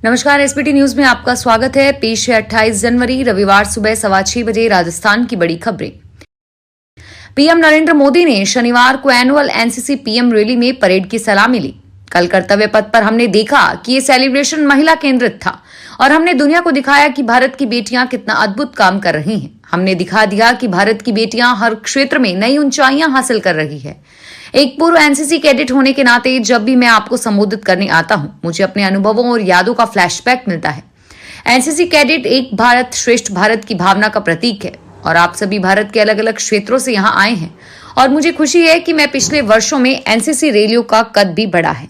नमस्कार, SPT news में आपका स्वागत है। पेश है 28 जनवरी रविवार सुबह 6:15 बजे राजस्थान की बड़ी खबरें। पीएम नरेंद्र मोदी ने शनिवार को एनुअल एनसीसी पीएम रैली में परेड की सलामी ली। कल कर्तव्य पथ पर हमने देखा कि ये सेलिब्रेशन महिला केंद्रित था और हमने दुनिया को दिखाया कि भारत की बेटियां कितना अद्भुत काम कर रही हैं। हमने दिखा दिया कि भारत की बेटियां हर क्षेत्र में नई ऊंचाइयां हासिल कर रही है। एक पूर्व एनसीसी कैडेट होने के नाते जब भी मैं आपको संबोधित करने आता हूं, मुझे अपने अनुभवों और यादों का फ्लैशबैक मिलता है। एनसीसी कैडेट एक भारत श्रेष्ठ भारत की भावना का प्रतीक है और आप सभी भारत के अलग अलग क्षेत्रों से यहाँ आए हैं और मुझे खुशी है कि मैं पिछले वर्षों में एनसीसी रैलियों का कद भी बढ़ा है।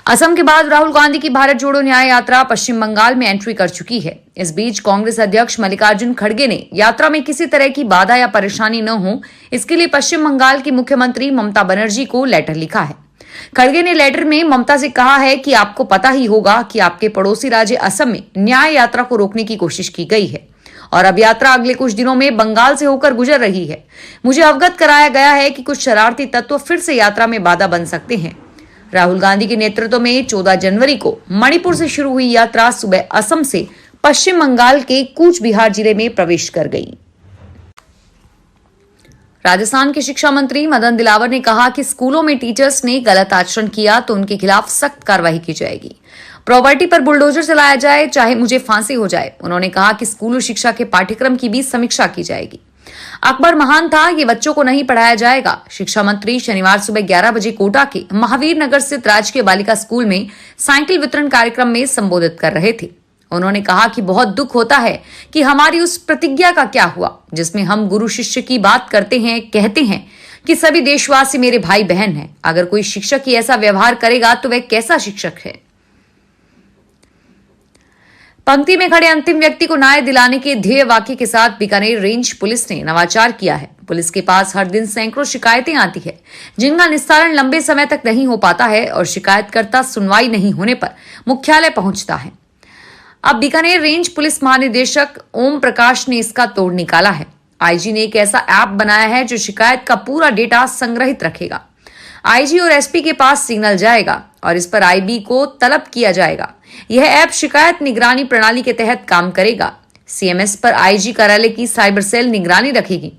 असम के बाद राहुल गांधी की भारत जोड़ो न्याय यात्रा पश्चिम बंगाल में एंट्री कर चुकी है। इस बीच कांग्रेस अध्यक्ष मल्लिकार्जुन खड़गे ने यात्रा में किसी तरह की बाधा या परेशानी न हो, इसके लिए पश्चिम बंगाल की मुख्यमंत्री ममता बनर्जी को लेटर लिखा है। खड़गे ने लेटर में ममता से कहा है कि आपको पता ही होगा कि आपके पड़ोसी राज्य असम में न्याय यात्रा को रोकने की कोशिश की गई है और अब यात्रा अगले कुछ दिनों में बंगाल से होकर गुजर रही है। मुझे अवगत कराया गया है कि कुछ शरारती तत्व फिर से यात्रा में बाधा बन सकते हैं। राहुल गांधी के नेतृत्व में 14 जनवरी को मणिपुर से शुरू हुई यात्रा सुबह असम से पश्चिम बंगाल के कूच बिहार जिले में प्रवेश कर गई। राजस्थान के शिक्षा मंत्री मदन दिलावर ने कहा कि स्कूलों में टीचर्स ने गलत आचरण किया तो उनके खिलाफ सख्त कार्रवाई की जाएगी। प्रॉपर्टी पर बुलडोजर चलाया जाए, चाहे मुझे फांसी हो जाए। उन्होंने कहा कि स्कूली शिक्षा के पाठ्यक्रम की भी समीक्षा की जाएगी। अकबर महान था, ये बच्चों को नहीं पढ़ाया जाएगा। शिक्षा मंत्री शनिवार सुबह 11 बजे कोटा के महावीर नगर स्थित राजकीय बालिका स्कूल में साइकिल वितरण कार्यक्रम में संबोधित कर रहे थे। उन्होंने कहा कि बहुत दुख होता है कि हमारी उस प्रतिज्ञा का क्या हुआ जिसमें हम गुरु शिष्य की बात करते हैं, कहते हैं कि सभी देशवासी मेरे भाई बहन हैं। अगर कोई शिक्षक ही ऐसा व्यवहार करेगा तो वह कैसा शिक्षक है। पंक्ति में खड़े अंतिम व्यक्ति को न्याय दिलाने के ध्येय वाक्य के साथ बीकानेर रेंज पुलिस ने नवाचार किया है। पुलिस के पास हर दिन सैकड़ों शिकायतें आती है जिनका निस्तारण लंबे समय तक नहीं हो पाता है और शिकायतकर्ता सुनवाई नहीं होने पर मुख्यालय पहुंचता है। अब बीकानेर रेंज पुलिस महानिदेशक ओम प्रकाश ने इसका तोड़ निकाला है। आईजी ने एक ऐसा ऐप बनाया है जो शिकायत का पूरा डेटा संग्रहित रखेगा। आईजी और एसपी के पास सिग्नल जाएगा और इस पर आईबी को तलब किया जाएगा। यह ऐप शिकायत निगरानी प्रणाली के तहत काम करेगा। सीएमएस पर आईजी कार्यालय की साइबर सेल निगरानी रखेगी।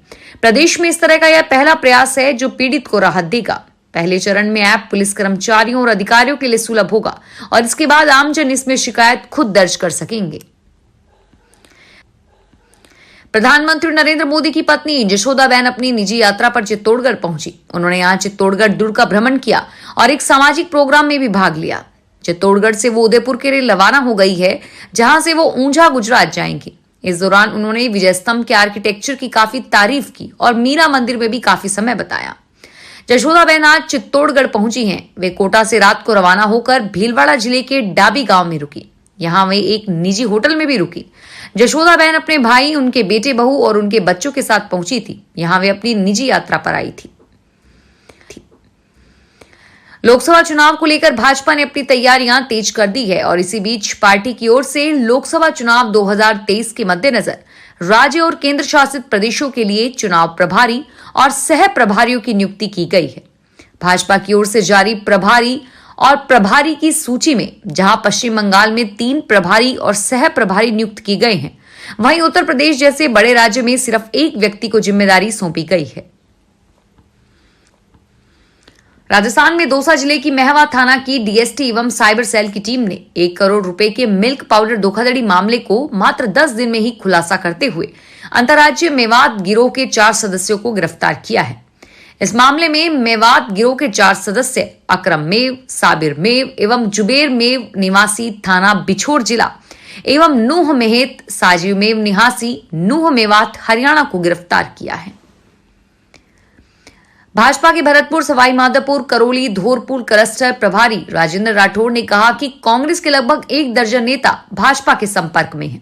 प्रदेश में इस तरह का यह पहला प्रयास है जो पीड़ित को राहत देगा। पहले चरण में ऐप पुलिस कर्मचारियों और अधिकारियों के लिए सुलभ होगा और इसके बाद आमजन इसमें शिकायत खुद दर्ज कर सकेंगे। प्रधानमंत्री नरेंद्र मोदी की पत्नी जशोदाबेन अपनी निजी यात्रा पर चित्तौड़गढ़ पहुंची। उन्होंने यहां चित्तौड़गढ़ दुर्ग का भ्रमण किया और एक सामाजिक प्रोग्राम में भी भाग लिया। चित्तौड़गढ़ से वो उदयपुर के लिए रवाना हो गई है, जहां से वो ऊंझा गुजरात जाएंगी। इस दौरान उन्होंने विजय स्तंभ के आर्किटेक्चर की काफी तारीफ की और मीरा मंदिर में भी काफी समय बताया। जशोदाबेन आज चित्तौड़गढ़ पहुंची हैं। वे कोटा से रात को रवाना होकर भीलवाड़ा जिले के डाबी गांव में रुकी। यहां वे एक निजी होटल में भी रुकी। जशोदाबेन अपने भाई, उनके बेटे बहू और उनके बच्चों के साथ पहुंची थी। यहां वे अपनी निजी यात्रा पर आई थी। लोकसभा चुनाव को लेकर भाजपा ने अपनी तैयारियां तेज कर दी है और इसी बीच पार्टी की ओर से लोकसभा चुनाव 2023 के मद्देनजर राज्य और केंद्र शासित प्रदेशों के लिए चुनाव प्रभारी और सह प्रभारियों की नियुक्ति की गई है। भाजपा की ओर से जारी प्रभारी और प्रभारी की सूची में जहां पश्चिम बंगाल में 3 प्रभारी और सह प्रभारी नियुक्त की गए हैं, वहीं उत्तर प्रदेश जैसे बड़े राज्य में सिर्फ एक व्यक्ति को जिम्मेदारी सौंपी गई है। राजस्थान में दौसा जिले की महवा थाना की डीएसटी एवं साइबर सेल की टीम ने 1 करोड़ रुपए के मिल्क पाउडर धोखाधड़ी मामले को मात्र 10 दिन में ही खुलासा करते हुए अंतर्राज्यीय मेवात गिरोह के 4 सदस्यों को गिरफ्तार किया है। इस मामले में मेवात गिरोह के 4 सदस्य अकरम मेव, साबिर मेव एवं जुबेर मेव निवासी थाना बिछोर जिला एवं नूह मेहत साजिव मेव निवासी नूह मेवात हरियाणा को गिरफ्तार किया है। भाजपा के भरतपुर, सवाई माधोपुर, करौली, धौलपुर क्लस्टर प्रभारी राजेंद्र राठौड़ ने कहा कि कांग्रेस के लगभग 1 दर्जन नेता भाजपा के संपर्क में हैं।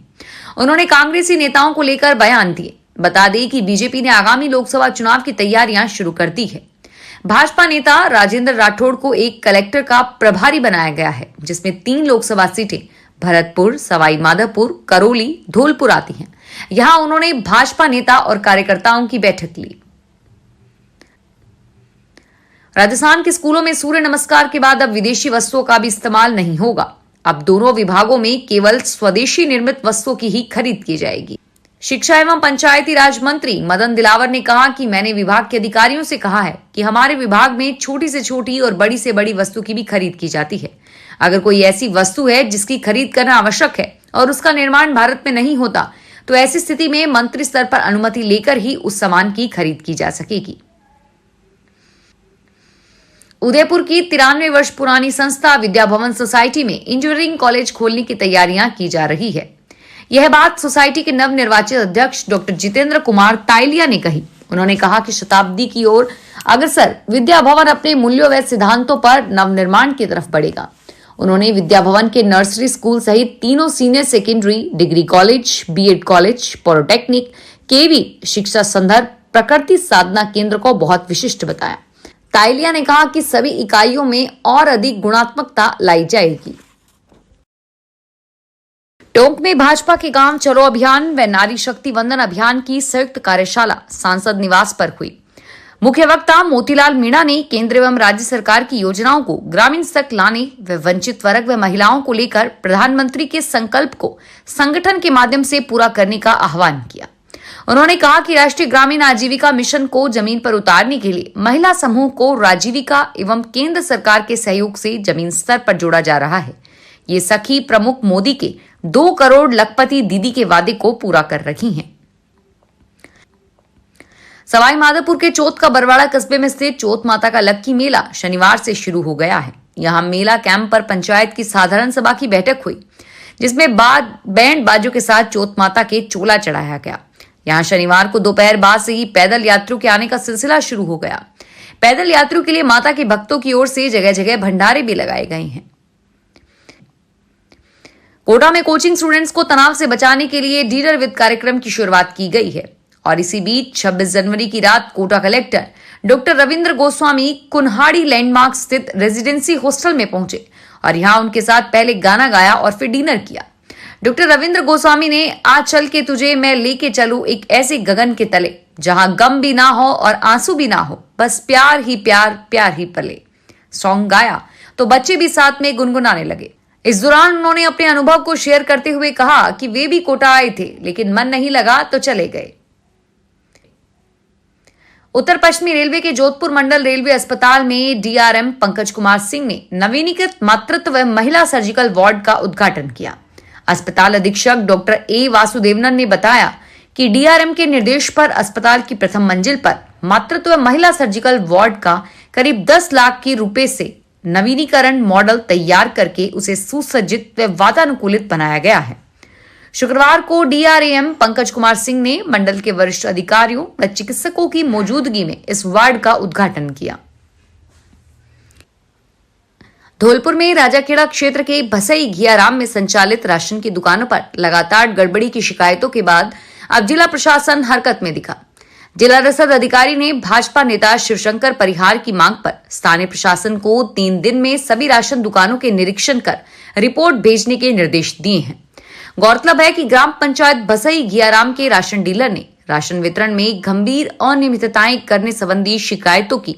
उन्होंने कांग्रेसी नेताओं को लेकर बयान दिए। बता दें कि बीजेपी ने आगामी लोकसभा चुनाव की तैयारियां शुरू कर दी है। भाजपा नेता राजेंद्र राठौड़ को एक कलेक्टर का प्रभारी बनाया गया है, जिसमें 3 लोकसभा सीटें भरतपुर, सवाई माधोपुर, करौली, धौलपुर आती हैं। यहां उन्होंने भाजपा नेता और कार्यकर्ताओं की बैठक ली। राजस्थान के स्कूलों में सूर्य नमस्कार के बाद अब विदेशी वस्तुओं का भी इस्तेमाल नहीं होगा। अब दोनों विभागों में केवल स्वदेशी निर्मित वस्तुओं की ही खरीद की जाएगी। शिक्षा एवं पंचायती राज मंत्री मदन दिलावर ने कहा कि मैंने विभाग के अधिकारियों से कहा है कि हमारे विभाग में छोटी से छोटी और बड़ी से बड़ी वस्तु की भी खरीद की जाती है। अगर कोई ऐसी वस्तु है जिसकी खरीद करना आवश्यक है और उसका निर्माण भारत में नहीं होता, तो ऐसी स्थिति में मंत्री स्तर पर अनुमति लेकर ही उस सामान की खरीद की जा सकेगी। उदयपुर की 93 वर्ष पुरानी संस्था विद्या भवन सोसाइटी में इंजीनियरिंग कॉलेज खोलने की तैयारियां की जा रही है। यह बात सोसाइटी के नवनिर्वाचित अध्यक्ष डॉक्टर जितेंद्र कुमार ताइलिया ने कही। उन्होंने कहा कि शताब्दी की ओर अग्रसर विद्या भवन अपने मूल्यों व सिद्धांतों पर नवनिर्माण की तरफ बढ़ेगा। उन्होंने विद्या भवन के नर्सरी स्कूल सहित तीनों senior secondary, degree college, BEd college, polytechnic, KV शिक्षा संदर्भ, प्रकृति साधना केंद्र को बहुत विशिष्ट बताया। ताइलिया ने कहा कि सभी इकाइयों में और अधिक गुणात्मकता लाई जाएगी। टोंक में भाजपा के गांव चलो अभियान व नारी शक्ति वंदन अभियान की संयुक्त कार्यशाला सांसद निवास पर हुई। मुख्य वक्ता मोतीलाल मीणा ने केंद्र एवं राज्य सरकार की योजनाओं को ग्रामीण तक लाने व वंचित वर्ग व महिलाओं को लेकर प्रधानमंत्री के संकल्प को संगठन के माध्यम से पूरा करने का आह्वान किया। उन्होंने कहा कि राष्ट्रीय ग्रामीण आजीविका मिशन को जमीन पर उतारने के लिए महिला समूह को राजीविका एवं केंद्र सरकार के सहयोग से जमीन स्तर पर जोड़ा जा रहा है। ये सखी प्रमुख मोदी के 2 करोड़ लखपति दीदी के वादे को पूरा कर रही हैं। सवाई माधोपुर के चौथ का बरवाड़ा कस्बे में स्थित चौथ माता का लक्की मेला शनिवार से शुरू हो गया है। यहां मेला कैंप पर पंचायत की साधारण सभा की बैठक हुई, जिसमें बैंड बाजों के साथ चौथ माता के चोला चढ़ाया गया। यहां शनिवार को दोपहर बाद से ही पैदल यात्रियों के आने का सिलसिला शुरू हो गया। पैदल यात्रियों के लिए माता के भक्तों की ओर से जगह जगह भंडारे भी लगाए गए हैं। कोटा में कोचिंग स्टूडेंट्स को तनाव से बचाने के लिए डिनर विद कार्यक्रम की शुरुआत की गई है और इसी बीच 26 जनवरी की रात Kota collector doctor Ravindra Goswami Kunhadi landmark स्थित रेजिडेंसी हॉस्टल में पहुंचे और यहां उनके साथ पहले गाना गाया और फिर डिनर किया। डॉक्टर रविंद्र गोस्वामी ने आज चल के तुझे मैं लेके चलूं एक ऐसे गगन के तले जहां गम भी ना हो और आंसू भी ना हो, बस प्यार ही प्यार, प्यार ही पले सॉन्ग गाया तो बच्चे भी साथ में गुनगुनाने लगे। इस दौरान उन्होंने अपने अनुभव को शेयर करते हुए कहा कि वे भी कोटा आए थे लेकिन मन नहीं लगा तो चले गए। उत्तर पश्चिमी रेलवे के जोधपुर मंडल रेलवे अस्पताल में डीआरएम पंकज कुमार सिंह ने नवीनीकृत मातृत्व व महिला सर्जिकल वार्ड का उद्घाटन किया। अस्पताल अधीक्षक डॉक्टर ए वासुदेवनन ने बताया कि डीआरएम के निर्देश पर अस्पताल की प्रथम मंजिल पर मातृत्व व महिला सर्जिकल वार्ड का करीब 10 लाख के रुपए से नवीनीकरण मॉडल तैयार करके उसे सुसज्जित व वातानुकूलित बनाया गया है। शुक्रवार को डीआरएम पंकज कुमार सिंह ने मंडल के वरिष्ठ अधिकारियों व चिकित्सकों की मौजूदगी में इस वार्ड का उद्घाटन किया। धौलपुर में राजाखेड़ा क्षेत्र के भसई घियाराम में संचालित राशन की दुकानों पर लगातार गड़बड़ी की शिकायतों के बाद अब जिला प्रशासन हरकत में दिखा। जिला रसद अधिकारी ने भाजपा नेता शिवशंकर परिहार की मांग पर स्थानीय प्रशासन को 3 दिन में सभी राशन दुकानों के निरीक्षण कर रिपोर्ट भेजने के निर्देश दिए हैं। गौरतलब है कि ग्राम पंचायत भसई घियाराम के राशन डीलर ने राशन वितरण में गंभीर अनियमितताएं करने संबंधी शिकायतों की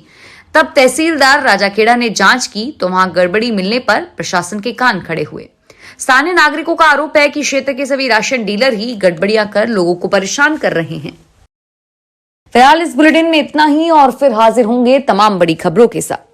तब तहसीलदार राजाखेड़ा ने जांच की तो वहां गड़बड़ी मिलने पर प्रशासन के कान खड़े हुए। स्थानीय नागरिकों का आरोप है कि क्षेत्र के सभी राशन डीलर ही गड़बड़ियां कर लोगों को परेशान कर रहे हैं। फिलहाल इस बुलेटिन में इतना ही और फिर हाजिर होंगे तमाम बड़ी खबरों के साथ।